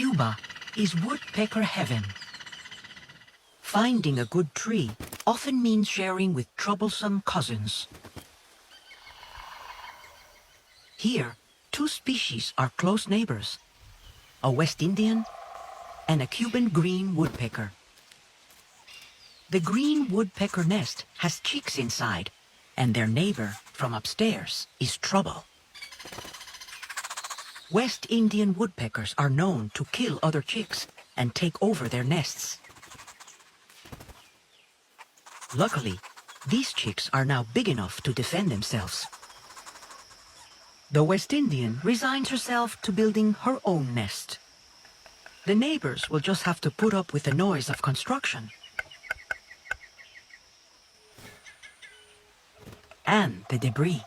Cuba is woodpecker heaven. Finding a good tree often means sharing with troublesome cousins. Here, two species are close neighbors, a West Indian and a Cuban green woodpecker. The green woodpecker nest has chicks inside, and their neighbor from upstairs is trouble. West Indian woodpeckers are known to kill other chicks and take over their nests. Luckily, these chicks are now big enough to defend themselves. The West Indian resigns herself to building her own nest. The neighbors will just have to put up with the noise of construction and the debris.